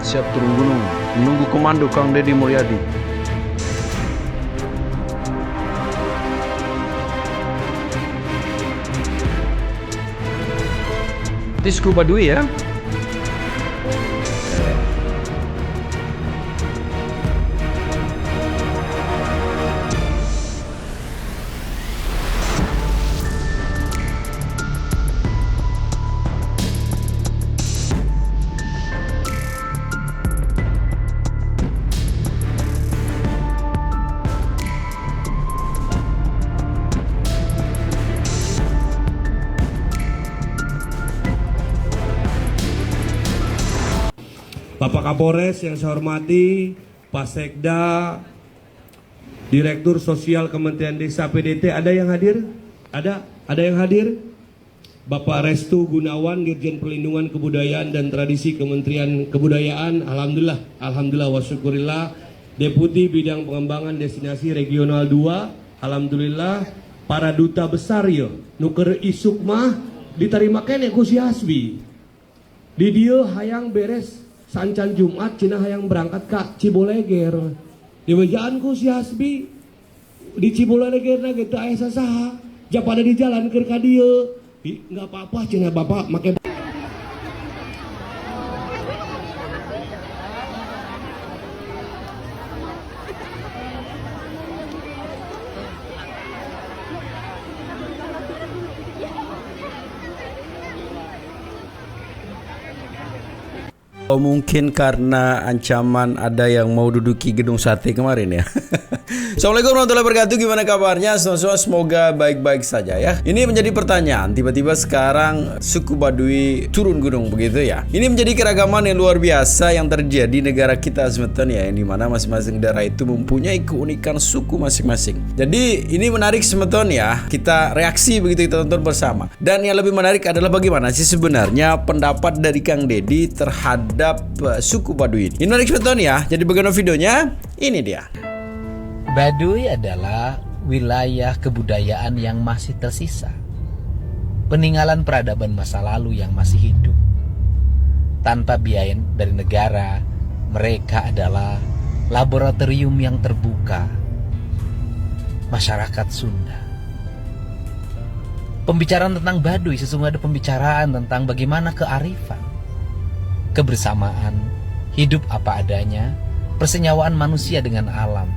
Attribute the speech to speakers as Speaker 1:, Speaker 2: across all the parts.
Speaker 1: siap turun gunung, menunggu komando Kang Deddy Mulyadi. Ini Scuba Dwi ya.
Speaker 2: Bapak Kapolres yang saya hormati, Pak Sekda, Direktur Sosial Kementerian Desa PDT, ada yang hadir? Ada yang hadir? Bapak Restu Gunawan, Dirjen Perlindungan Kebudayaan dan Tradisi Kementerian Kebudayaan, Alhamdulillah wa syukurillah. Deputi Bidang Pengembangan Destinasi Regional 2, Alhamdulillah. Para duta besar ya, nuker isuk mah diterima kene ku si Hasbi. Di dieu hayang beres sancan Jumat cina hayang berangkat ke Ciboleger. Di wajaan ku si Hasbi di Ciboleger na gitu aya sasaha. Ja pada di jalan keur ka dieu. Enggak apa-apa cina Bapak make
Speaker 1: Mungkin karena ancaman ada yang mau duduki gedung sate kemarin ya. Assalamualaikum warahmatullahi wabarakatuh. Gimana kabarnya? Semoga baik-baik saja ya. Ini menjadi pertanyaan. Tiba-tiba sekarang suku Baduy turun gunung begitu ya. Ini menjadi keragaman yang luar biasa yang terjadi di negara kita semeton ya. Yang dimana masing-masing daerah itu mempunyai keunikan suku masing-masing. Jadi ini menarik semeton ya. Kita reaksi begitu, kita tonton bersama. Dan yang lebih menarik adalah bagaimana sih sebenarnya pendapat dari Kang Deddy terhadap suku Baduy. Ini menarik semeton ya. Jadi bagaimana videonya? Ini dia.
Speaker 3: Baduy adalah wilayah kebudayaan yang masih tersisa, peninggalan peradaban masa lalu yang masih hidup. Tanpa biaya dari negara, mereka adalah laboratorium yang terbuka masyarakat Sunda. Pembicaraan tentang Baduy sesungguhnya ada pembicaraan tentang bagaimana kearifan, kebersamaan, hidup apa adanya, persenyawaan manusia dengan alam,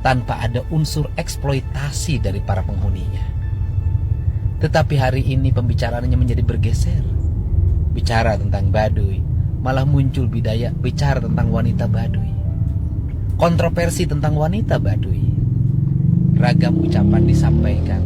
Speaker 3: tanpa ada unsur eksploitasi dari para penghuninya. Tetapi hari ini pembicaraannya menjadi bergeser. Bicara tentang Baduy, malah muncul bicara tentang wanita Baduy. Kontroversi tentang wanita Baduy. Ragam ucapan disampaikan.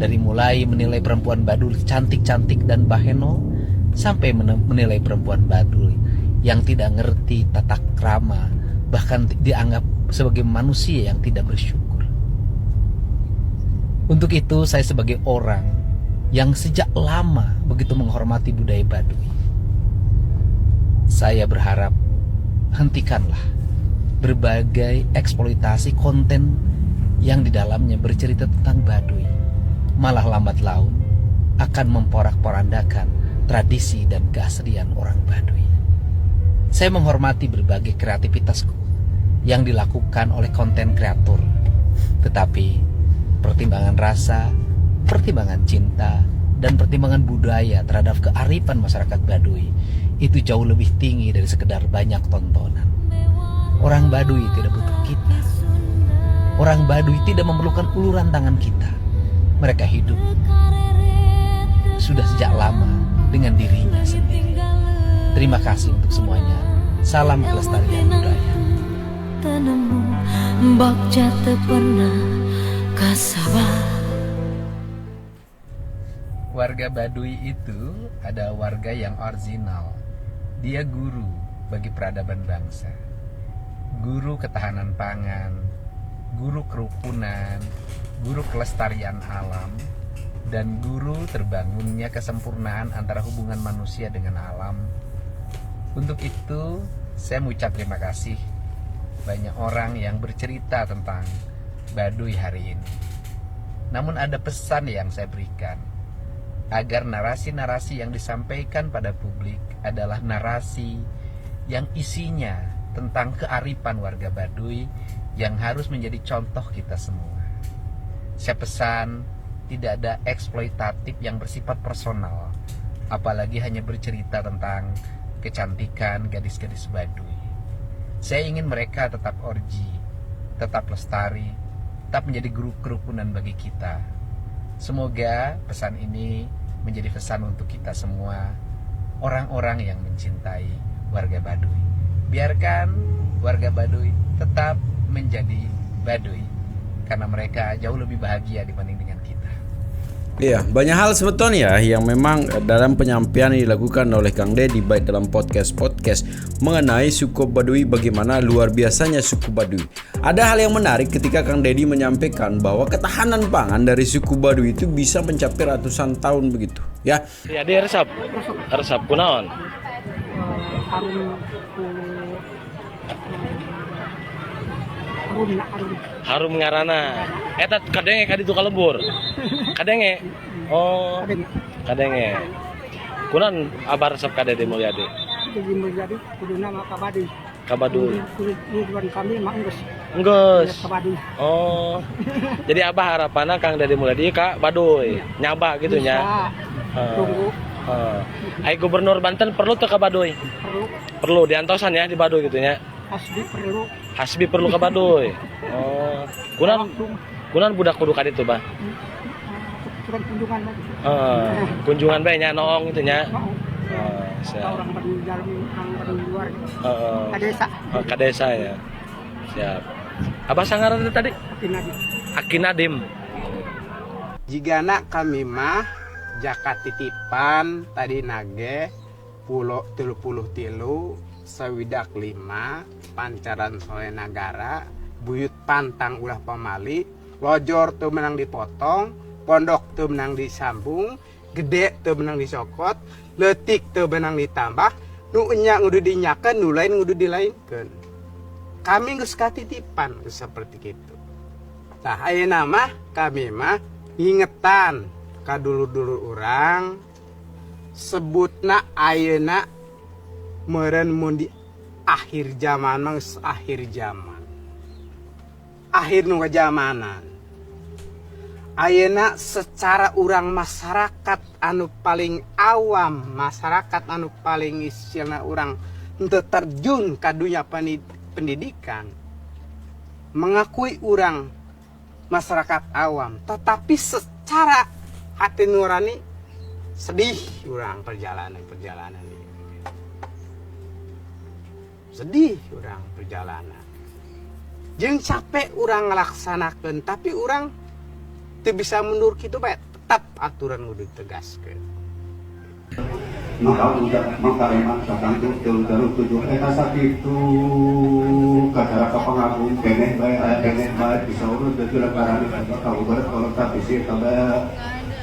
Speaker 3: Dari mulai menilai perempuan Baduy cantik-cantik dan baheno, sampai menilai perempuan Baduy yang tidak ngerti tata krama, bahkan dianggap sebagai manusia yang tidak bersyukur. Untuk itu saya sebagai orang yang sejak lama begitu menghormati budaya Baduy, saya berharap hentikanlah berbagai eksploitasi konten yang di dalamnya bercerita tentang Baduy. Malah lambat laun akan memporak-porandakan tradisi dan keaslian orang Baduy. Saya menghormati berbagai kreativitasku yang dilakukan oleh konten kreator. Tetapi pertimbangan rasa, pertimbangan cinta, dan pertimbangan budaya terhadap kearifan masyarakat Baduy itu jauh lebih tinggi dari sekedar banyak tontonan. Orang Baduy tidak butuh kita. Orang Baduy tidak memerlukan uluran tangan kita. Mereka hidup sudah sejak lama dengan dirinya sendiri. Terima kasih untuk semuanya. Salam kelestarian budaya.
Speaker 4: Tenemu mbak jatuh pernah kasabah.
Speaker 3: Warga Baduy itu ada warga yang original. Dia guru bagi peradaban bangsa, guru ketahanan pangan, guru kerukunan, guru kelestarian alam, dan guru terbangunnya kesempurnaan antara hubungan manusia dengan alam. Untuk itu saya mengucap terima kasih banyak orang yang bercerita tentang Baduy hari ini. Namun ada pesan yang saya berikan, agar narasi-narasi yang disampaikan pada publik adalah narasi yang isinya tentang kearifan warga Baduy yang harus menjadi contoh kita semua. Saya pesan tidak ada eksploitatif yang bersifat personal, apalagi hanya bercerita tentang kecantikan gadis-gadis Baduy. Saya ingin mereka tetap orji, tetap lestari, tetap menjadi grup kerukunan bagi kita. Semoga pesan ini menjadi pesan untuk kita semua, orang-orang yang mencintai warga Baduy. Biarkan warga Baduy tetap menjadi Baduy, karena mereka jauh lebih bahagia dibanding dengan kita.
Speaker 1: Iya, banyak hal sebetulnya yang memang dalam penyampaian yang dilakukan oleh Kang Deddy baik dalam podcast mengenai suku Baduy, bagaimana luar biasanya suku Baduy. Ada hal yang menarik ketika Kang Deddy menyampaikan bahwa ketahanan pangan dari suku Baduy itu bisa mencapai ratusan tahun begitu, ya.
Speaker 5: Ya dia resep kunaon? Harum ngarana. Eta kadenge ka ditu kalebur. Kadenge. Oh. Kadenge. Kunaon abar resep ka Dede Mulyadi?
Speaker 6: Dede Mulyadi kuduna mah ka Baduy.
Speaker 5: Ka Baduy.
Speaker 6: Ridwan Kamil mah enggeus.
Speaker 5: Enggeus.
Speaker 6: Ka Baduy.
Speaker 5: Oh. Jadi abah harapanna Kang Dede Mulyadi ka Baduy. Nyaba gitu nya.
Speaker 6: Tunggu.
Speaker 5: Ai Gubernur Banten perlu teu ka Baduy? Perlu diantosan ya di Baduy gitu nya. Hasbi perlu ke Baduy. Oh, kunan budak kudu ka ditu, Bah.
Speaker 6: Kunjungan.
Speaker 5: Kunjungan bae nya noong itu nya. Siap.
Speaker 6: Orang Baduy dalam, orang Baduy luar. Ka desa.
Speaker 5: Ka desa ya. Siap. Abah sangaran tadi? Aki Nadim.
Speaker 7: Jigana kami mah jakat titipan tadi nage pulau 33 Sawidak 5 Pancaran Sole Nagara buyut pantang ulah pamali lojor tuh menang dipotong pondok tuh menang disambung gede tuh menang disokot letik tuh menang ditambah nu enya ngudu dinyakeun nu lain ngudu dilainkeun kami geus katitipan seperti itu. Tah ayeuna mah kami mah ngingetan ka dulu-dulu urang sebutna ayeuna meureun mun di akhir zaman mah akhir zaman. Akhir nu zamanan. Ayeuna secara urang masyarakat anu paling awam, masyarakat anu paling istilahna urang teu terjun ka dunya pendidikan. Mengakui urang masyarakat awam, tetapi secara hati nurani sedih urang perjalanan ini. Sedih urang perjalanan. Jeung capek urang ngalaksanakeun tapi urang teu bisa mundur kitu bae tetap aturan kudu ditegaskeun.
Speaker 8: Maka mangkariman sakantu teu tujuh eta sakitu kadara ka pangagung keneh bae bisa urut teu lebaran ka ubar kalau tak bisi kada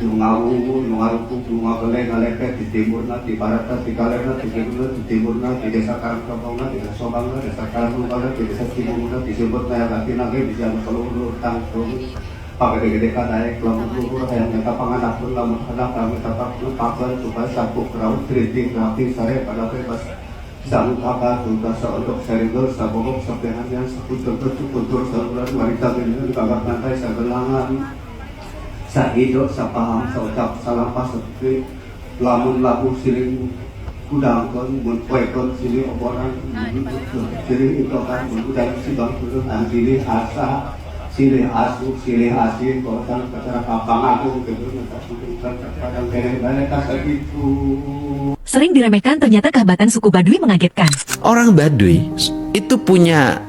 Speaker 8: nu ngarumpuk nu ngagele ngaleket di timurna di baratna di kalerna di kidulna di timurna di desa Karangkabongna di desa Sobangna desa Karangkabongna di desa Cibungna disebutna ya katina ge bisa keluluh tangtung pakai gede kadaek lamun luhur hayang nyata panganapun lamun hendak kami tapak lepakeun supaya sapu kraut triting rapi sare pada bebas sang kakak tugas untuk serigol sabogok sapehan yang seputur tutur sabulan wanita gini kagak nantai sagelangan sahido sapaham saucap salampas seperti lamun labu siling kudangkeun mun poekeun silih oboran silih itu kan mun udang sibang turun silih asa silih asu silih asin kosan acara kapang agung gitu kadang kene ka sakitu.
Speaker 9: Sering diremehkan, ternyata kehebatan suku Baduy mengagetkan.
Speaker 10: Orang Baduy itu punya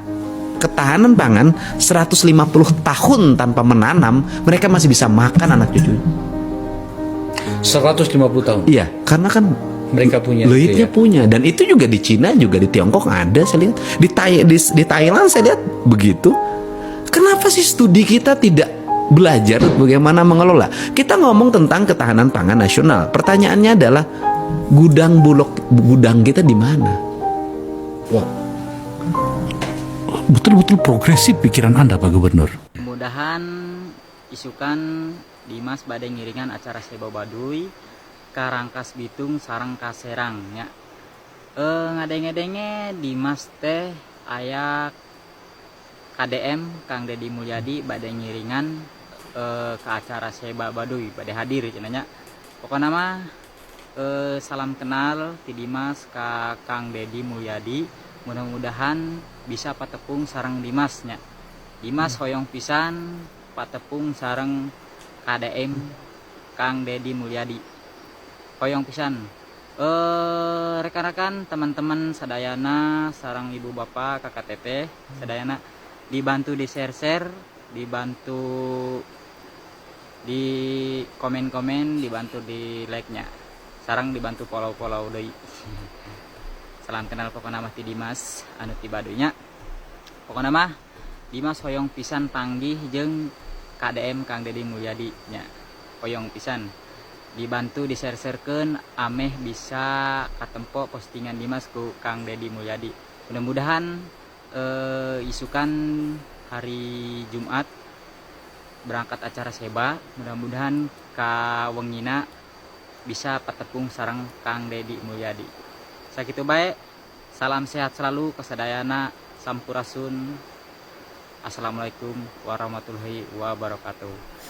Speaker 10: ketahanan pangan 150 tahun tanpa menanam, mereka masih bisa makan anak cucu.
Speaker 11: 150 tahun?
Speaker 10: Iya, karena kan
Speaker 11: mereka punya
Speaker 10: leitnya punya. Dan itu juga di Cina, juga di Tiongkok ada saya lihat. Di Thailand saya lihat begitu. Kenapa sih studi kita tidak belajar bagaimana mengelola? Kita ngomong tentang ketahanan pangan nasional. Pertanyaannya adalah gudang kita di mana?
Speaker 11: Wow. Betul-betul progresif pikiran Anda, Pak Gubernur.
Speaker 12: Mudahan isukan Dimas badai ngiringan acara Sebo Baduy Karangkas Bitung sareng Kaserang nya. Ngadenge-ngadenge Dimas teh aya KDM Kang Deddy Mulyadi bade ngiringan ke acara Seba Baduy bade hadir cenanya. Pokoknya mah salam kenal ti Dimas ka Kang Deddy Mulyadi. Mudah-mudahan bisa patepung sareng Dimasnya. Dimas hoyong pisan patepung sareng KDM Kang Deddy Mulyadi. Hoyong pisan. Rekan-rekan teman-teman sadayana sarang ibu bapak kakak teteh sadayana dibantu di share-share, dibantu di komen-komen, dibantu di like-nya, sarang dibantu follow-follow deui. Salam kenal pokokna mah ti Dimas anu ti Baduy nya. Pokokna mah Dimas hoyong pisan panggih jeung KDM Kang Deddy Mulyadi nya. Hoyong pisan dibantu di share-sharekeun ameh bisa katempo postingan Dimas ku Kang Deddy Mulyadi. Mudah-mudahan isukan hari Jumat berangkat acara Seba, mudah-mudahan ka wengina bisa patepung sareng Kang Deddy Mulyadi. Sakitu bae, salam sehat selalu kesadayana, sampurasun. Assalamualaikum warahmatullahi wabarakatuh.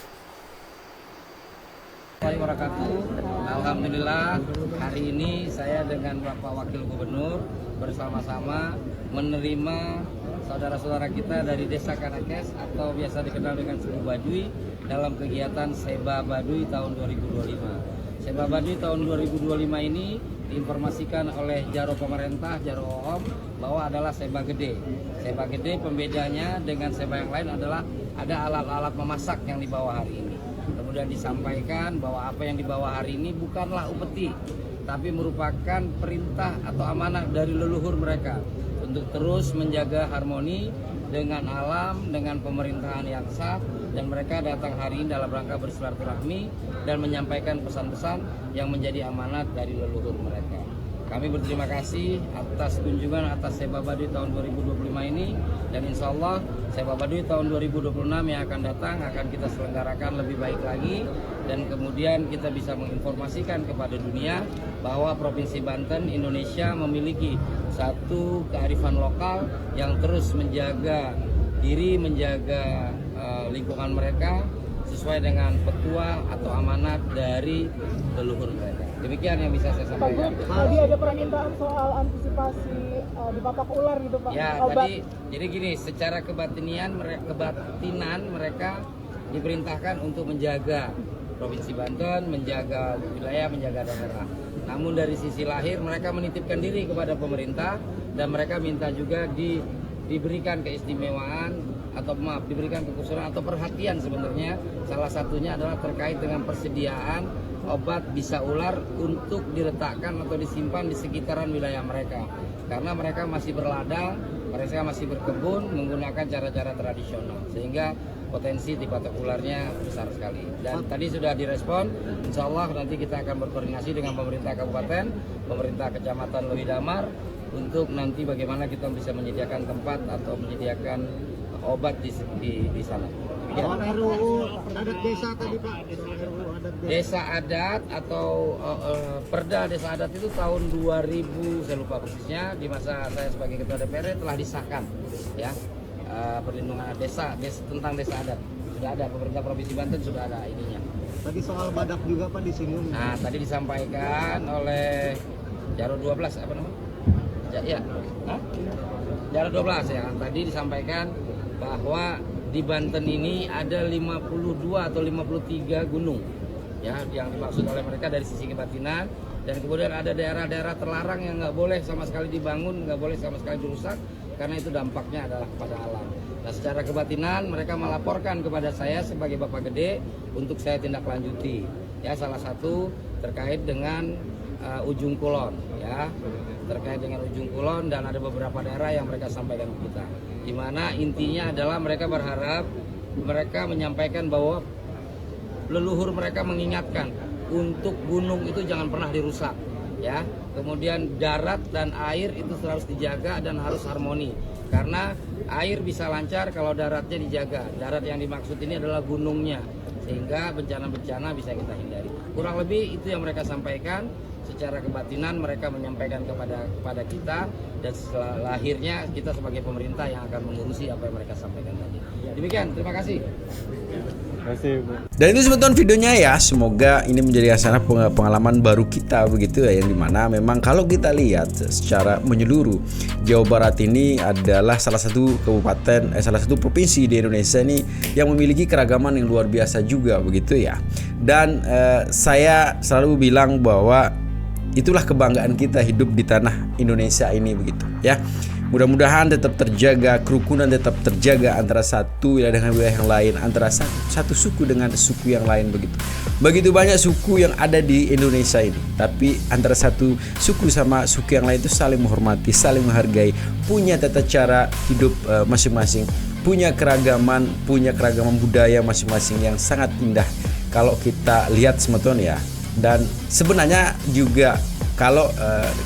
Speaker 3: Alhamdulillah hari ini saya dengan Bapak Wakil Gubernur bersama-sama menerima saudara-saudara kita dari Desa Kanakes atau biasa dikenal dengan suku Baduy dalam kegiatan Seba Baduy tahun 2025. Seba Baduy tahun 2025 ini diinformasikan oleh Jaro pemerintah, Jaro Om, bahwa adalah Seba Gede. Seba Gede pembedanya dengan Seba yang lain adalah ada alat-alat memasak yang dibawa hari ini. Kemudian disampaikan bahwa apa yang dibawa hari ini bukanlah upeti, tapi merupakan perintah atau amanah dari leluhur mereka untuk terus menjaga harmoni dengan alam, dengan pemerintahan yang sah, dan mereka datang hari ini dalam rangka bersilaturahmi dan menyampaikan pesan-pesan yang menjadi amanat dari leluhur mereka. Kami berterima kasih atas kunjungan atas Seba Baduy tahun 2025 ini, dan insya Allah Seba Baduy tahun 2026 yang akan datang akan kita selenggarakan lebih baik lagi, dan kemudian kita bisa menginformasikan kepada dunia bahwa Provinsi Banten Indonesia memiliki satu kearifan lokal yang terus menjaga diri, menjaga lingkungan mereka sesuai dengan petua atau amanat dari leluhur mereka. Demikian yang bisa saya sampaikan.
Speaker 6: Tadi ada permintaan soal antisipasi dipatok ular gitu Pak.
Speaker 3: Ya, tadi jadi gini, secara kebatinan mereka diperintahkan untuk menjaga Provinsi Banten, menjaga wilayah, menjaga daerah. Namun dari sisi lahir mereka menitipkan diri kepada pemerintah, dan mereka minta juga diberikan keistimewaan atau diberikan kekhususan atau perhatian. Sebenarnya salah satunya adalah terkait dengan persediaan obat bisa ular untuk diletakkan atau disimpan di sekitaran wilayah mereka, karena mereka masih berladang, mereka masih berkebun menggunakan cara-cara tradisional, sehingga potensi dipatok ularnya besar sekali. Dan tadi sudah direspon, insya Allah nanti kita akan berkoordinasi dengan pemerintah kabupaten, pemerintah kecamatan Lewi Damar, untuk nanti bagaimana kita bisa menyediakan tempat atau menyediakan obat di sana.
Speaker 6: Soal RUU adat desa tadi Pak,
Speaker 3: Desa adat atau Perda Desa Adat itu tahun 2000, saya lupa persisnya, di masa saya sebagai ketua DPR telah disahkan, ya, perlindungan desa tentang desa adat sudah ada, pemerintah Provinsi Banten sudah ada ininya.
Speaker 6: Tadi soal badak juga Pak disinggung.
Speaker 3: Nah, tadi disampaikan oleh Jaro 12 apa namanya? Ya, Jaro 12 ya. Tadi disampaikan bahwa di Banten ini ada 52 atau 53 gunung, ya, yang dimaksud oleh mereka dari sisi kebatinan, dan kemudian ada daerah-daerah terlarang yang nggak boleh sama sekali dibangun, nggak boleh sama sekali dirusak, karena itu dampaknya adalah kepada alam. Nah, secara kebatinan mereka melaporkan kepada saya sebagai Bapak Gede untuk saya tindak lanjuti, ya, salah satu terkait dengan Ujung Kulon, ya, terkait dengan Ujung Kulon, dan ada beberapa daerah yang mereka sampaikan ke kita, di mana intinya adalah mereka berharap, mereka menyampaikan bahwa leluhur mereka mengingatkan untuk gunung itu jangan pernah dirusak, ya. Kemudian darat dan air itu harus dijaga dan harus harmoni, karena air bisa lancar kalau daratnya dijaga. Darat yang dimaksud ini adalah gunungnya, sehingga bencana-bencana bisa kita hindari. Kurang lebih itu yang mereka sampaikan.
Speaker 13: secara kebatinan mereka menyampaikan kepada kita, dan setelah akhirnya kita sebagai pemerintah yang akan mengurusi apa yang mereka sampaikan tadi. Demikian, terima kasih.
Speaker 1: Dan itu sebetulnya videonya ya. Semoga ini menjadi hasanah pengalaman baru kita begitu ya, yang dimana memang kalau kita lihat secara menyeluruh, Jawa Barat ini adalah salah satu kabupaten, salah satu provinsi di Indonesia ini yang memiliki keragaman yang luar biasa juga begitu ya. Dan saya selalu bilang bahwa itulah kebanggaan kita hidup di tanah Indonesia ini begitu ya. Mudah-mudahan tetap terjaga, kerukunan tetap terjaga antara satu wilayah dengan wilayah yang lain, antara satu suku dengan suku yang lain begitu. Begitu banyak suku yang ada di Indonesia ini, tapi antara satu suku sama suku yang lain itu saling menghormati, saling menghargai, punya tata cara hidup masing-masing, punya keragaman budaya masing-masing yang sangat indah kalau kita lihat sebetulnya ya. Dan sebenarnya juga kalau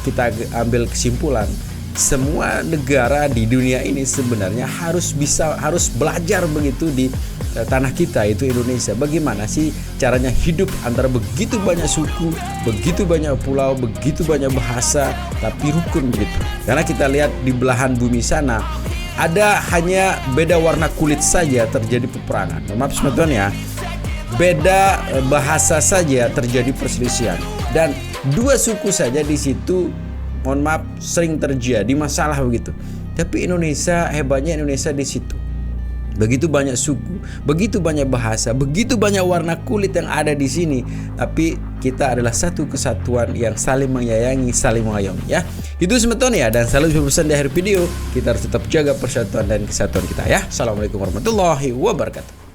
Speaker 1: kita ambil kesimpulan, semua negara di dunia ini sebenarnya harus belajar begitu di tanah kita itu Indonesia. Bagaimana sih caranya hidup antara begitu banyak suku, begitu banyak pulau, begitu banyak bahasa, tapi rukun begitu. Karena kita lihat di belahan bumi sana ada hanya beda warna kulit saja terjadi peperangan. Maaf sebetulnya beda bahasa saja terjadi perselisihan, dan dua suku saja di situ mohon maaf sering terjadi masalah begitu. Tapi Indonesia, hebatnya Indonesia di situ. Begitu banyak suku, begitu banyak bahasa, begitu banyak warna kulit yang ada di sini, tapi kita adalah satu kesatuan yang saling menyayangi, saling mengayomi ya. Itu sebetulnya, dan selalu berpesan di akhir video, kita harus tetap jaga persatuan dan kesatuan kita ya. Assalamualaikum warahmatullahi wabarakatuh.